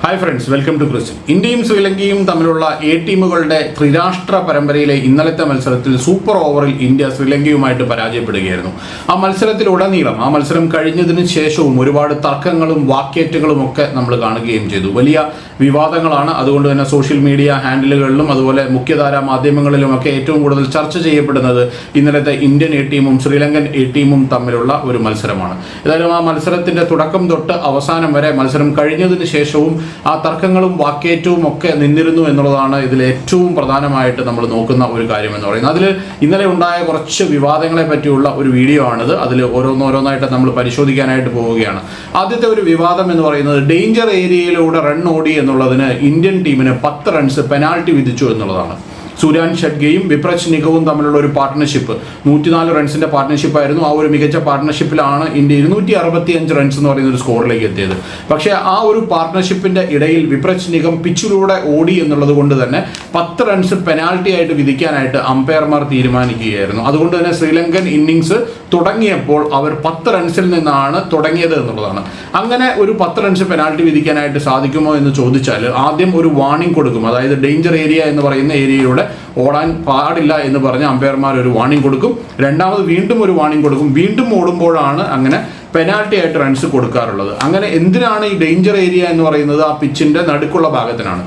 Hi friends, welcome to Crystal. ഇന്ത്യയും ശ്രീലങ്കയും തമ്മിലുള്ള എ ടീമുകളുടെ ത്രിരാഷ്ട്ര പരമ്പരയിലെ ഇന്നലത്തെ മത്സരത്തിൽ സൂപ്പർ ഓവറിൽ ഇന്ത്യ ശ്രീലങ്കയുമായിട്ട് പരാജയപ്പെടുകയായിരുന്നു. ആ മത്സരത്തിലുടനീളം ആ മത്സരം കഴിഞ്ഞതിന് ശേഷവും ഒരുപാട് തർക്കങ്ങളും വാക്കേറ്റങ്ങളും ഒക്കെ നമ്മൾ കാണുകയും ചെയ്തു. വലിയ വിവാദങ്ങളാണ്. അതുകൊണ്ട് തന്നെ സോഷ്യൽ മീഡിയ ഹാൻഡിലുകളിലും അതുപോലെ മുഖ്യധാരാ മാധ്യമങ്ങളിലുമൊക്കെ ഏറ്റവും കൂടുതൽ ചർച്ച ചെയ്യപ്പെടുന്നത് ഇന്നലത്തെ ഇന്ത്യൻ എ ടീമും ശ്രീലങ്കൻ എ ടീമും തമ്മിലുള്ള ഒരു മത്സരമാണ്. ഏതായാലും ആ മത്സരത്തിന്റെ തുടക്കം തൊട്ട് അവസാനം വരെ മത്സരം കഴിഞ്ഞതിന് ശേഷവും ആ തർക്കങ്ങളും വാക്കേറ്റവും ഒക്കെ നിന്നിരുന്നു എന്നുള്ളതാണ് ഇതിൽ ഏറ്റവും പ്രധാനമായിട്ട് നമ്മൾ നോക്കുന്ന ഒരു കാര്യം എന്ന് പറയുന്നത്. അതിൽ ഇന്നലെ ഉണ്ടായ കുറച്ച് വിവാദങ്ങളെ പറ്റിയുള്ള ഒരു വീഡിയോ ആണിത്. അതിൽ ഓരോന്നായിട്ട് നമ്മൾ പരിശോധിക്കാനായിട്ട് പോവുകയാണ്. ആദ്യത്തെ ഒരു വിവാദം എന്ന് പറയുന്നത് ഡേഞ്ചർ ഏരിയയിലൂടെ റൺ ഓടി എന്നുള്ളതിന് ഇന്ത്യൻ ടീമിന് 10 റൺസ് പെനാൽറ്റി വിധിച്ചു എന്നുള്ളതാണ്. സൂര്യാൻ ഷഡ്ഗയും വിപ്രജ് നിഗവും തമ്മിലുള്ള ഒരു പാർട്ട്ണർഷിപ്പ് 104 റൺസിന്റെ പാർട്ട്ണർഷിപ്പായിരുന്നു. ആ ഒരു മികച്ച പാർട്ട്ണർഷിപ്പിലാണ് ഇന്ത്യ 265 റൺസ് എന്ന് പറയുന്ന ഒരു സ്കോറിലേക്ക് എത്തിയത്. പക്ഷേ ആ ഒരു പാർട്ട്ണർഷിപ്പിന്റെ ഇടയിൽ വിപ്രജ് നിഗം പിച്ചിലൂടെ ഓടി എന്നുള്ളത് കൊണ്ട് തന്നെ 10 റൺസ് പെനാൽറ്റി ആയിട്ട് വിധിക്കാനായിട്ട് അമ്പയർമാർ തീരുമാനിക്കുകയായിരുന്നു. അതുകൊണ്ട് തന്നെ ശ്രീലങ്കൻ ഇന്നിങ്സ് തുടങ്ങിയപ്പോൾ അവർ 10 റൺസിൽ നിന്നാണ് തുടങ്ങിയത് എന്നുള്ളതാണ്. അങ്ങനെ ഒരു 10 റൺസ് പെനാൽറ്റി വിധിക്കാനായിട്ട് സാധിക്കുമോ എന്ന് ചോദിച്ചാൽ ആദ്യം ഒരു വാർണിംഗ് കൊടുക്കും. അതായത് ഡേഞ്ചർ ഏരിയ എന്ന് പറയുന്ന ഏരിയയിലൂടെ ഓടാൻ പാടില്ല എന്ന് പറഞ്ഞ് അമ്പയർമാർ ഒരു വാർണിംഗ് കൊടുക്കും. രണ്ടാമത് വീണ്ടും ഒരു വാർണിംഗ് കൊടുക്കും. വീണ്ടും ഓടുമ്പോഴാണ് അങ്ങനെ പെനാൽറ്റി ആയിട്ട് റൺസ് കൊടുക്കാറുള്ളത്. അങ്ങനെ എന്തിനാണ് ഈ ഡേഞ്ചർ ഏരിയ എന്ന് പറയുന്നത്? ആ പിച്ചിന്റെ നടുക്കുള്ള ഭാഗത്തിനാണ്.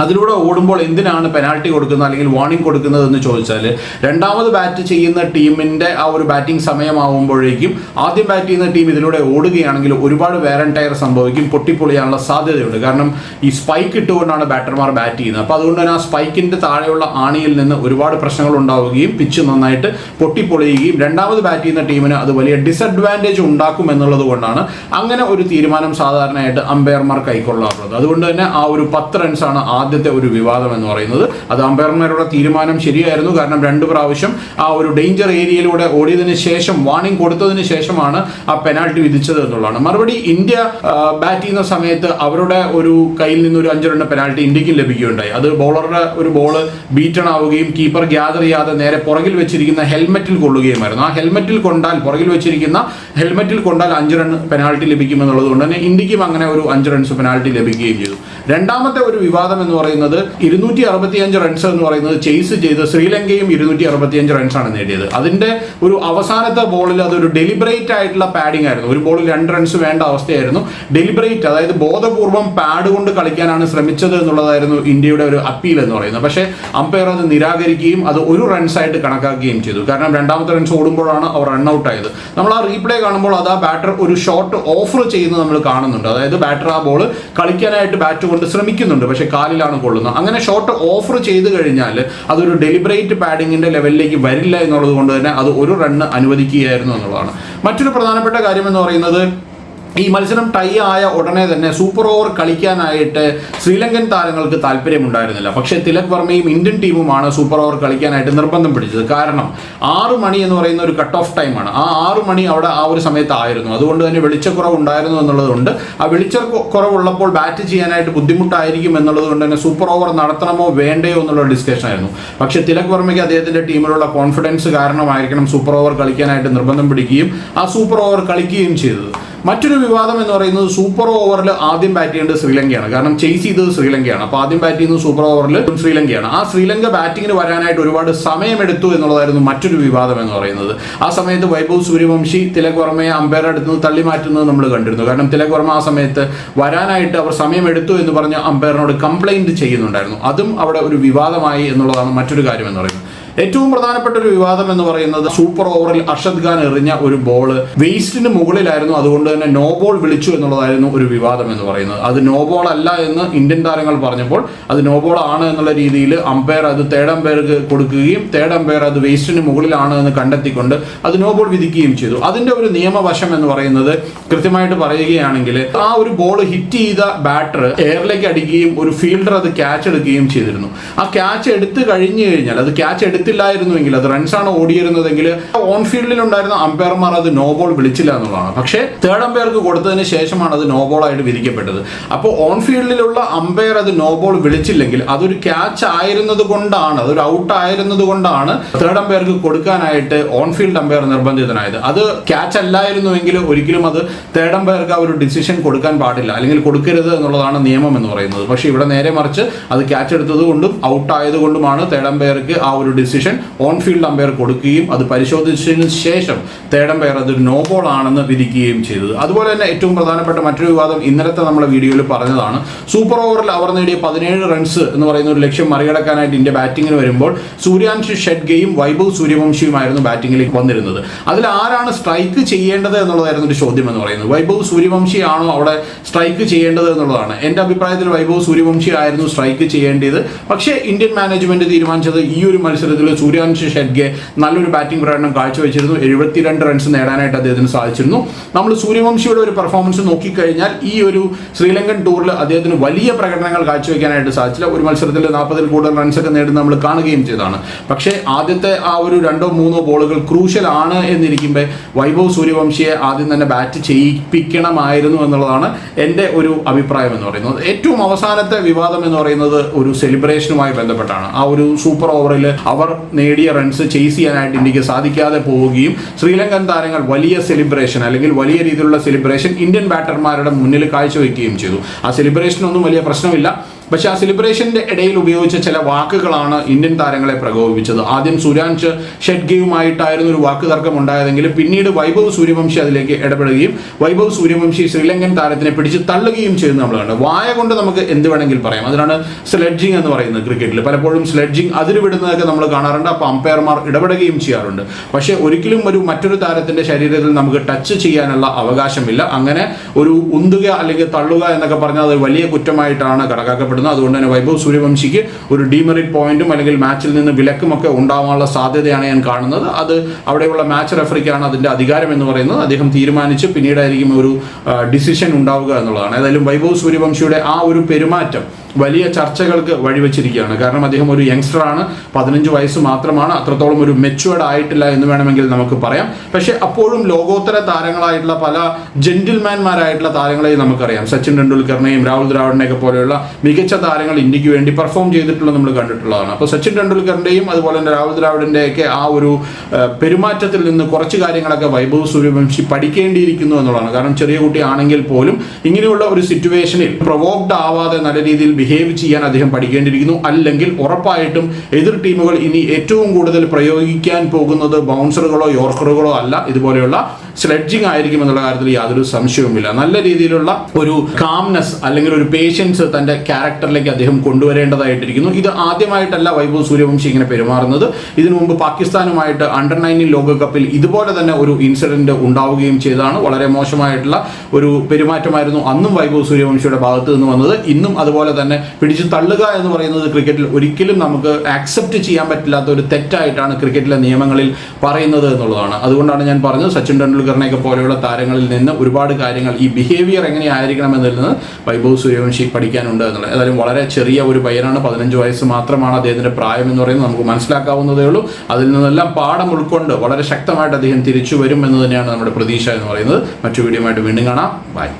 അതിലൂടെ ഓടുമ്പോൾ എന്തിനാണ് പെനാൽറ്റി കൊടുക്കുന്നത് അല്ലെങ്കിൽ വാർണിംഗ് കൊടുക്കുന്നത് എന്ന് ചോദിച്ചാൽ, രണ്ടാമത് ബാറ്റ് ചെയ്യുന്ന ടീമിന്റെ ആ ഒരു ബാറ്റിംഗ് സമയമാവുമ്പോഴേക്കും ആദ്യം ബാറ്റ് ചെയ്യുന്ന ടീം ഇതിലൂടെ ഓടുകയാണെങ്കിൽ ഒരുപാട് വെയർ ആൻഡ് ടയർ സംഭവിക്കും, പൊട്ടിപ്പൊളിയാനുള്ള സാധ്യതയുണ്ട്. കാരണം ഈ സ്പൈക്ക് ഇട്ടുകൊണ്ടാണ് ബാറ്റർമാർ ബാറ്റ് ചെയ്യുന്നത്. അപ്പോൾ അതുകൊണ്ട് തന്നെ ആ സ്പൈക്കിന്റെ താഴെയുള്ള ആണിയിൽ നിന്ന് ഒരുപാട് പ്രശ്നങ്ങൾ ഉണ്ടാവുകയും പിച്ച് നന്നായിട്ട് പൊട്ടിപ്പൊളിയുകയും രണ്ടാമത് ബാറ്റ് ചെയ്യുന്ന ടീമിന് അത് വലിയ ഡിസഡ്വാൻറ്റേജ് ഉണ്ടാക്കും എന്നുള്ളത് കൊണ്ടാണ് അങ്ങനെ ഒരു തീരുമാനം സാധാരണയായിട്ട് അമ്പയർമാർ കൈക്കൊള്ളാറുള്ളത്. അതുകൊണ്ട് തന്നെ ആ ഒരു 10 റൺസാണ് ആദ്യത്തെ ഒരു വിവാദം എന്ന് പറയുന്നത്. അത് അമ്പയർമാരുടെ തീരുമാനം ശരിയായിരുന്നു. കാരണം 2 പ്രാവശ്യം ആ ഒരു ഡേഞ്ചർ ഏരിയയിലൂടെ ഓടിയതിന് ശേഷം വാർണിംഗ് കൊടുത്തതിന് ശേഷമാണ് ആ പെനാൽറ്റി വിധിച്ചത് എന്നുള്ളതാണ്. മറുപടി ഇന്ത്യ ബാറ്റ് ചെയ്യുന്ന സമയത്ത് അവരുടെ ഒരു കയ്യിൽ നിന്ന് ഒരു 5 റൺ പെനാൽറ്റി ഇന്ത്യക്ക് ലഭിക്കുകയുണ്ടായി. അത് ബൗളറുടെ ഒരു ബോള് ബീറ്റൺ ആവുകയും കീപ്പർ ഗ്യാദർ ചെയ്യാതെ നേരെ പുറകിൽ വെച്ചിരിക്കുന്ന ഹെൽമെറ്റിൽ കൊള്ളുകയുമായിരുന്നു. ആ പുറകിൽ വെച്ചിരിക്കുന്ന ഹെൽമെറ്റിൽ കൊണ്ടാൽ 5 റൺ പെനാൽറ്റി ലഭിക്കുമെന്നുള്ളത് കൊണ്ട് തന്നെ ഇന്ത്യക്കും അങ്ങനെ ഒരു 5 റൺസ് പെനാൽറ്റി ലഭിക്കുകയും ചെയ്തു. രണ്ടാമത്തെ ഒരു വിവാദം എന്ന് പറയുന്നത് 265 റൺസ് എന്ന് പറയുന്നത് ചേസ് ചെയ്ത് ശ്രീലങ്കയും 265 റൺസാണ് നേടിയത്. അതിന്റെ ഒരു അവസാനത്തെ ബോളിൽ അതൊരു ഡെലിബറേറ്റ് ആയിട്ടുള്ള പാഡിംഗ് ആയിരുന്നു. ഒരു ബോളിൽ 2 റൺസ് വേണ്ട അവസ്ഥയായിരുന്നു. ഡെലിബറേറ്റ്, അതായത് ബോധപൂർവം പാഡ് കൊണ്ട് കളിക്കാനാണ് ശ്രമിച്ചത് എന്നുള്ളതായിരുന്നു ഇന്ത്യയുടെ ഒരു അപ്പീൽ എന്ന് പറയുന്നത്. പക്ഷേ അമ്പയർ അത് നിരാകരിക്കുകയും അത് 1 റൺസായിട്ട് കണക്കാക്കുകയും ചെയ്തു. കാരണം രണ്ടാമത്തെ റൺസ് ഓടുമ്പോഴാണ് അവർ റൺഔട്ട് ആയത്. നമ്മൾ ആ റീപ്ലേ കാണുമ്പോൾ അത് ആ ബാറ്റർ ഒരു ഷോട്ട് ഓഫർ ചെയ്യുന്നത് നമ്മൾ കാണുന്നുണ്ട്. അതായത് ബാറ്റർ ആ ബോൾ കളിക്കാനായിട്ട് ബാറ്റ് കൊണ്ട് ശ്രമിക്കുന്നുണ്ട്, പക്ഷേ കാലിലാണ് കൊള്ളുന്നത്. അങ്ങനെ ഷോട്ട് ഓഫർ ചെയ്ത് കഴിഞ്ഞാൽ അതൊരു ഡെലിബറേറ്റ് പാഡിങ്ങിന്റെ ലെവലിലേക്ക് വരില്ല എന്നുള്ളത് കൊണ്ട് തന്നെ അത് 1 റണ്ണ് അനുവദിക്കുകയായിരുന്നു എന്നുള്ളതാണ്. മറ്റൊരു പ്രധാനപ്പെട്ട കാര്യം എന്ന് പറയുന്നത്, ഈ മത്സരം ടൈ ആയ ഉടനെ തന്നെ സൂപ്പർ ഓവർ കളിക്കാനായിട്ട് ശ്രീലങ്കൻ താരങ്ങൾക്ക് താല്പര്യമുണ്ടായിരുന്നില്ല. പക്ഷേ തിലക് വർമ്മയും ഇന്ത്യൻ ടീമുമാണ് സൂപ്പർ ഓവർ കളിക്കാനായിട്ട് നിർബന്ധം പിടിച്ചത്. കാരണം 6 മണി എന്ന് പറയുന്ന ഒരു കട്ട് ഓഫ് ടൈമാണ്. ആ 6 മണി അവിടെ ആ ഒരു സമയത്തായിരുന്നു. അതുകൊണ്ട് തന്നെ വെളിച്ചക്കുറവ് ഉണ്ടായിരുന്നു എന്നുള്ളതുകൊണ്ട് ആ വെളിച്ചക്കുറവുള്ളപ്പോൾ ബാറ്റ് ചെയ്യാനായിട്ട് ബുദ്ധിമുട്ടായിരിക്കും എന്നുള്ളത് കൊണ്ട് തന്നെ സൂപ്പർ ഓവർ നടത്തണമോ വേണ്ടയോ എന്നുള്ള ഡിസ്കഷൻ ആയിരുന്നു. പക്ഷേ തിലക് വർമ്മയ്ക്ക് അദ്ദേഹത്തിന്റെ ടീമിലുള്ള കോൺഫിഡൻസ് കാരണമായിരിക്കണം സൂപ്പർ ഓവർ കളിക്കാനായിട്ട് നിർബന്ധം പിടിക്കുകയും ആ സൂപ്പർ ഓവർ കളിക്കുകയും ചെയ്തത്. മറ്റൊരു വിവാദം എന്ന് പറയുന്നത് സൂപ്പർ ഓവറിൽ ആദ്യം ബാറ്റ് ചെയ്യേണ്ടത് ശ്രീലങ്കയാണ്. കാരണം ചേസ് ചെയ്തത് ശ്രീലങ്കയാണ്. അപ്പോൾ ആദ്യം ബാറ്റ് ചെയ്യുന്നത് സൂപ്പർ ഓവറിൽ ശ്രീലങ്കയാണ്. ആ ശ്രീലങ്ക ബാറ്റിങ്ങിന് വരാനായിട്ട് ഒരുപാട് സമയമെടുത്തു എന്നുള്ളതായിരുന്നു മറ്റൊരു വിവാദം എന്ന് പറയുന്നത്. ആ സമയത്ത് വൈഭവ് സൂര്യവംശി തിലക് വർമ്മയെ അമ്പയർ അടുത്ത് നിന്ന് തള്ളി മാറ്റുന്നത് നമ്മൾ കണ്ടിരുന്നു. കാരണം തിലക് വർമ്മ ആ സമയത്ത് വരാനായിട്ട് അവർ സമയമെടുത്തു എന്ന് പറഞ്ഞ് അമ്പയറിനോട് കംപ്ലൈന്റ് ചെയ്യുന്നുണ്ടായിരുന്നു. അതും അവിടെ ഒരു വിവാദമായി എന്നുള്ളതാണ് മറ്റൊരു കാര്യം എന്ന് പറയുന്നത്. ഏറ്റവും പ്രധാനപ്പെട്ട ഒരു വിവാദം എന്ന് പറയുന്നത് സൂപ്പർ ഓവറിൽ അർഷദ് ഖാൻ എറിഞ്ഞ ഒരു ബോള് വേസ്റ്റിന് മുകളിലായിരുന്നു. അതുകൊണ്ട് തന്നെ നോ ബോൾ വിളിച്ചു എന്നുള്ളതായിരുന്നു ഒരു വിവാദം എന്ന് പറയുന്നത്. അത് നോ ബോൾ അല്ല എന്ന് ഇന്ത്യൻ താരങ്ങൾ പറഞ്ഞപ്പോൾ അത് നോ ബോൾ ആണ് എന്നുള്ള രീതിയിൽ അമ്പയർ അത് തേർഡ് അമ്പയർക്ക് കൊടുക്കുകയും തേർഡ് അമ്പയർ അത് വേസ്റ്റിന് മുകളിലാണ് എന്ന് കണ്ടെത്തിക്കൊണ്ട് അത് നോ ബോൾ വിധിക്കുകയും ചെയ്തു. അതിന്റെ ഒരു നിയമവശം എന്ന് പറയുന്നത് കൃത്യമായിട്ട് പറയുകയാണെങ്കിൽ ആ ഒരു ബോൾ ഹിറ്റ് ചെയ്ത ബാറ്റർ എയറിലേക്ക് അടിക്കുകയും ഒരു ഫീൽഡർ അത് ക്യാച്ച് എടുക്കുകയും ചെയ്തിരുന്നു. ആ ക്യാച്ച് എടുത്തു കഴിഞ്ഞു കഴിഞ്ഞാൽ അത് ക്യാച്ച് എടുത്തില്ലായിരുന്നുവെങ്കിൽ, അത് റൺസാണ് ഓടിയിരുന്നതെങ്കിൽ ഓൺ ഫീൽഡിൽ ഉണ്ടായിരുന്ന അമ്പയർമാർ അത് നോ ബോൾ വിളിച്ചില്ല എന്നുള്ളതാണ്. പക്ഷേ തേർഡ് അമ്പയർക്ക് കൊടുത്തതിന് ശേഷമാണ് അത് നോ ബോൾ ആയിട്ട് വിധിക്കപ്പെട്ടത്. അപ്പോൾ ഓൺ ഫീൽഡിലുള്ള അമ്പയർ അത് നോ ബോൾ വിളിച്ചില്ലെങ്കിൽ അതൊരു ക്യാച്ച് ആയിരുന്നത് കൊണ്ടാണ്, അതൊരു ഔട്ട് ആയിരുന്നത് കൊണ്ടാണ് തേർഡ് അമ്പയർക്ക് കൊടുക്കാനായിട്ട് ഓൺ ഫീൽഡ് അമ്പയർ നിർബന്ധിതനായത്. അത് ക്യാച്ച് അല്ലായിരുന്നുവെങ്കിൽ ഒരിക്കലും അത് തേർഡ് അമ്പയർക്ക് ആ ഒരു ഡിസിഷൻ കൊടുക്കാൻ പാടില്ല, അല്ലെങ്കിൽ കൊടുക്കരുത് എന്നുള്ളതാണ് നിയമം എന്ന് പറയുന്നത്. പക്ഷേ ഇവിടെ നേരെ മറിച്ച് അത് ക്യാച്ച് എടുത്തത് കൊണ്ടും ഔട്ട് ആയതുകൊണ്ടുമാണ് തേർഡ് അമ്പയർക്ക് ആ ഒരു ഡിസിഷൻ ഓൺ ഫീൽഡ് അമ്പയർ കൊടുക്കുകയും അത് പരിശോധിച്ചതിന് ശേഷം തേർഡ് അമ്പയർ അതൊരു നോ ബോൾ ആണെന്ന് വിധിക്കുകയും ചെയ്തത്. അതുപോലെ തന്നെ ഏറ്റവും പ്രധാനപ്പെട്ട മറ്റൊരു വിവാദം ഇന്നലത്തെ നമ്മുടെ വീഡിയോയിൽ പറഞ്ഞതാണ്. സൂപ്പർ ഓവറിൽ അവർ നേടിയ 17 റൺസ് എന്ന് പറയുന്ന ഒരു ലക്ഷ്യം മറികടക്കാനായിട്ട് ഇന്ത്യ ബാറ്റിംഗിന് വരുമ്പോൾ സൂര്യാൻഷ് ഷെഡ്ഗെയും വൈഭവ് സൂര്യവംശിയുമായിരുന്നു ബാറ്റിംഗിലേക്ക് വന്നിരുന്നത്. അതിൽ ആരാണ് സ്ട്രൈക്ക് ചെയ്യേണ്ടത് എന്നുള്ളതായിരുന്നു ഒരു ചോദ്യം എന്ന് പറയുന്നത്. വൈഭവ് സൂര്യവംശിയാണോ അവിടെ സ്ട്രൈക്ക് ചെയ്യേണ്ടത് എന്നുള്ളതാണ്. എൻ്റെ അഭിപ്രായത്തിൽ വൈഭവ് സൂര്യവംശി ആയിരുന്നു സ്ട്രൈക്ക് ചെയ്യേണ്ടത്. പക്ഷേ ഇന്ത്യൻ മാനേജ്മെന്റ് തീരുമാനിച്ചത് ഈ ഒരു മത്സരത്തിൽ സൂര്യാൻഷ് ഷെഡ്ഗെ നല്ലൊരു ബാറ്റിംഗ് പ്രകടനം കാഴ്ചവെച്ചിരുന്നു. 72 റൺസ് നേടാനായിട്ട് അദ്ദേഹത്തിന് സാധിച്ചിരുന്നു. നമ്മൾ സൂര്യവംശിയുടെ ഒരു പെർഫോമൻസ് നോക്കിക്കഴിഞ്ഞാൽ ഈ ഒരു ശ്രീലങ്കൻ ടൂറിൽ അദ്ദേഹത്തിന് വലിയ പ്രകടനങ്ങൾ കാഴ്ചവെക്കാനായിട്ട് സാധിച്ചില്ല. ഒരു മത്സരത്തിൽ 40-ൽ കൂടുതൽ റൺസൊക്കെ നേടുന്ന നമ്മൾ കാണുകയും ചെയ്തതാണ്. പക്ഷേ ആദ്യത്തെ ആ ഒരു 2-3 ബോളുകൾ ക്രൂഷ്യൽ ആണ് എന്നിരിക്കുമ്പോൾ വൈഭവ് സൂര്യവംശിയെ ആദ്യം തന്നെ ബാറ്റ് ചെയ്യിപ്പിക്കണമായിരുന്നു എന്നുള്ളതാണ് എൻ്റെ ഒരു അഭിപ്രായം എന്ന് പറയുന്നത്. ഏറ്റവും അവസാനത്തെ വിവാദം എന്ന് പറയുന്നത് ഒരു സെലിബ്രേഷനുമായി ബന്ധപ്പെട്ടാണ്. ആ ഒരു സൂപ്പർ ഓവറിൽ അവർ നേടിയ റൺസ് ചേസ് ചെയ്യാനായിട്ട് ഇന്ത്യക്ക് സാധിക്കാതെ പോവുകയും ശ്രീലങ്കൻ താരങ്ങൾ വലിയ സെലിബ്രേഷൻ അല്ലെങ്കിൽ വലിയ രീതിയിലുള്ള സെലിബ്രേഷൻ ഇന്ത്യൻ ബാറ്റർമാരുടെ മുന്നിൽ കാഴ്ചവെക്കുകയും ചെയ്തു. ആ സെലിബ്രേഷനൊന്നും വലിയ പ്രശ്നമില്ല. പക്ഷെ ആ സെലിബ്രേഷന്റെ ഇടയിൽ ഉപയോഗിച്ച ചില വാക്കുകളാണ് ഇന്ത്യൻ താരങ്ങളെ പ്രകോപിപ്പിച്ചത്. ആദ്യം സൂര്യാൻഷ് ഷെഡ്ഗെയുമായിട്ടായിരുന്നു ഒരു വാക്ക് തർക്കം ഉണ്ടായതെങ്കിലും പിന്നീട് വൈഭവ് സൂര്യവംശി അതിലേക്ക് ഇടപെടുകയും വൈഭവ് സൂര്യവംശി ശ്രീലങ്കൻ താരത്തിനെ പിടിച്ച് തള്ളുകയും ചെയ്തു നമ്മൾ കണ്ടു. വായ കൊണ്ട് നമുക്ക് എന്ത് വേണമെങ്കിൽ പറയാം. അതിനാണ് സ്ലെഡ്ജിങ് എന്ന് പറയുന്നത്. ക്രിക്കറ്റിൽ പലപ്പോഴും സ്ലെഡ്ജിങ് അതിരുവിടുന്നതൊക്കെ നമ്മൾ കാണാറുണ്ട്. അപ്പോൾ അമ്പയർമാർ ഇടപെടുകയും ചെയ്യാറുണ്ട്. പക്ഷേ ഒരിക്കലും മറ്റൊരു താരത്തിന്റെ ശരീരത്തിൽ നമുക്ക് ടച്ച് ചെയ്യാനുള്ള അവകാശമില്ല. അങ്ങനെ ഒരു ഉന്തുക അല്ലെങ്കിൽ തള്ളുക എന്നൊക്കെ പറഞ്ഞാൽ അത് വലിയ കുറ്റമായിട്ടാണ് കണക്കാക്കപ്പെടുന്നത്. അതുകൊണ്ട് തന്നെ വൈഭവ് സൂര്യവംശിക്ക് ഒരു ഡീമെറിറ്റ് പോയിന്റും അല്ലെങ്കിൽ മാച്ചിൽ നിന്ന് വിലക്കുമൊക്കെ ഉണ്ടാവാനുള്ള സാധ്യതയാണ് ഞാൻ കാണുന്നത്. അത് അവിടെയുള്ള മാച്ച് റെഫറിക്കാണ് അതിന്റെ അധികാരം എന്ന് പറയുന്നത്. അദ്ദേഹം തീരുമാനിച്ച് പിന്നീടായിരിക്കും ഒരു ഡിസിഷൻ ഉണ്ടാവുക എന്നുള്ളതാണ്. ഏതായാലും വൈഭവ് സൂര്യവംശിയുടെ ആ ഒരു പെരുമാറ്റം വലിയ ചർച്ചകൾക്ക് വഴിവെച്ചിരിക്കുകയാണ്. കാരണം അദ്ദേഹം ഒരു യങ്സ്റ്ററാണ്, 15 വയസ്സ് മാത്രമാണ്, അത്രത്തോളം ഒരു മെച്യൂർഡ് ആയിട്ടില്ല എന്ന് വേണമെങ്കിൽ നമുക്ക് പറയാം. പക്ഷേ അപ്പോഴും ലോകോത്തര താരങ്ങളായിട്ടുള്ള പല ജെന്റിൽമാൻമാരായിട്ടുള്ള താരങ്ങളെയും നമുക്കറിയാം. സച്ചിൻ ടെണ്ടുൽക്കറിനെയും രാഹുൽ ദ്രാവിഡിനെയൊക്കെ പോലെയുള്ള മികച്ച താരങ്ങൾ ഇന്ത്യക്ക് വേണ്ടി പെർഫോം ചെയ്തിട്ടുള്ളത് നമ്മൾ കണ്ടിട്ടുള്ളതാണ്. അപ്പോൾ സച്ചിൻ ടെണ്ടുൽക്കറിന്റെയും അതുപോലെ തന്നെ രാഹുൽ ദ്രാവിഡിന്റെയൊക്കെ ആ ഒരു പെരുമാറ്റത്തിൽ നിന്ന് കുറച്ച് കാര്യങ്ങളൊക്കെ വൈഭവ് സൂര്യവംശി പഠിക്കേണ്ടിയിരിക്കുന്നു എന്നുള്ളതാണ്. കാരണം ചെറിയ കുട്ടിയാണെങ്കിൽ പോലും ഇങ്ങനെയുള്ള ഒരു സിറ്റുവേഷനിൽ പ്രൊവോക്ഡ് ആവാതെ നല്ല രീതിയിൽ ബിഹേവ് ചെയ്യാൻ അദ്ദേഹം പഠിക്കേണ്ടിയിരിക്കുന്നു. അല്ലെങ്കിൽ ഉറപ്പായിട്ടും എതിർ ടീമുകൾ ഇനി ഏറ്റവും കൂടുതൽ പ്രയോഗിക്കാൻ പോകുന്നത് ബൗൺസറുകളോ യോർക്കറുകളോ അല്ല, ഇതുപോലെയുള്ള സ്ലെഡ്ജിങ് ആയിരിക്കും എന്നുള്ള കാര്യത്തിൽ യാതൊരു സംശയവുമില്ല. നല്ല രീതിയിലുള്ള ഒരു കാംനെസ് അല്ലെങ്കിൽ ഒരു പേഷ്യൻസ് തന്റെ ക്യാരക്ടറിലേക്ക് അദ്ദേഹം കൊണ്ടുവരേണ്ടതായിട്ടിരിക്കുന്നു. ഇത് ആദ്യമായിട്ടല്ല വൈഭവ് സൂര്യവംശി ഇങ്ങനെ പെരുമാറുന്നത്. ഇതിനു മുമ്പ് പാകിസ്ഥാനുമായിട്ട് അണ്ടർ-19 ലോകകപ്പിൽ ഇതുപോലെ തന്നെ ഒരു ഇൻസിഡന്റ് ഉണ്ടാവുകയും ചെയ്തതാണ്. വളരെ മോശമായിട്ടുള്ള ഒരു പെരുമാറ്റമായിരുന്നു അന്നും വൈഭവ് സൂര്യവംശിയുടെ ഭാഗത്ത് നിന്ന് വന്നത്. ഇന്നും അതുപോലെ തന്നെ പിടിച്ചു തള്ളുക എന്ന് പറയുന്നത് ക്രിക്കറ്റിൽ ഒരിക്കലും നമുക്ക് ആക്സെപ്റ്റ് ചെയ്യാൻ പറ്റില്ലാത്ത ഒരു തെറ്റായിട്ടാണ് ക്രിക്കറ്റിലെ നിയമങ്ങളിൽ പറയുന്നത് എന്നുള്ളതാണ്. അതുകൊണ്ടാണ് ഞാൻ പറഞ്ഞത് സച്ചിൻ ടെണ്ടുൽക്കറിനെയൊക്കെ പോലെയുള്ള താരങ്ങളിൽ നിന്ന് ഒരുപാട് കാര്യങ്ങൾ ഈ ബിഹേവിയർ എങ്ങനെയായിരിക്കണം എന്നതിൽ നിന്ന് വൈഭവ് സൂര്യവംശി പഠിക്കാനുണ്ട് എന്നുള്ളത്. ഏതായാലും വളരെ ചെറിയ ഒരു പയ്യനാണ്, 15 വയസ്സ് മാത്രമാണ് അദ്ദേഹത്തിന്റെ പ്രായം എന്ന് പറയുന്നത്. നമുക്ക് മനസ്സിലാക്കാവുന്നതേ ഉള്ളൂ. അതിൽ നിന്നെല്ലാം പാഠം ഉൾക്കൊണ്ട് വളരെ ശക്തമായിട്ട് അദ്ദേഹം തിരിച്ചു വരും എന്ന് തന്നെയാണ് നമ്മുടെ പ്രതീക്ഷ എന്ന് പറയുന്നത്. മറ്റു വീഡിയോ ആയിട്ട് വീണ്ടും കാണാം. ബൈ.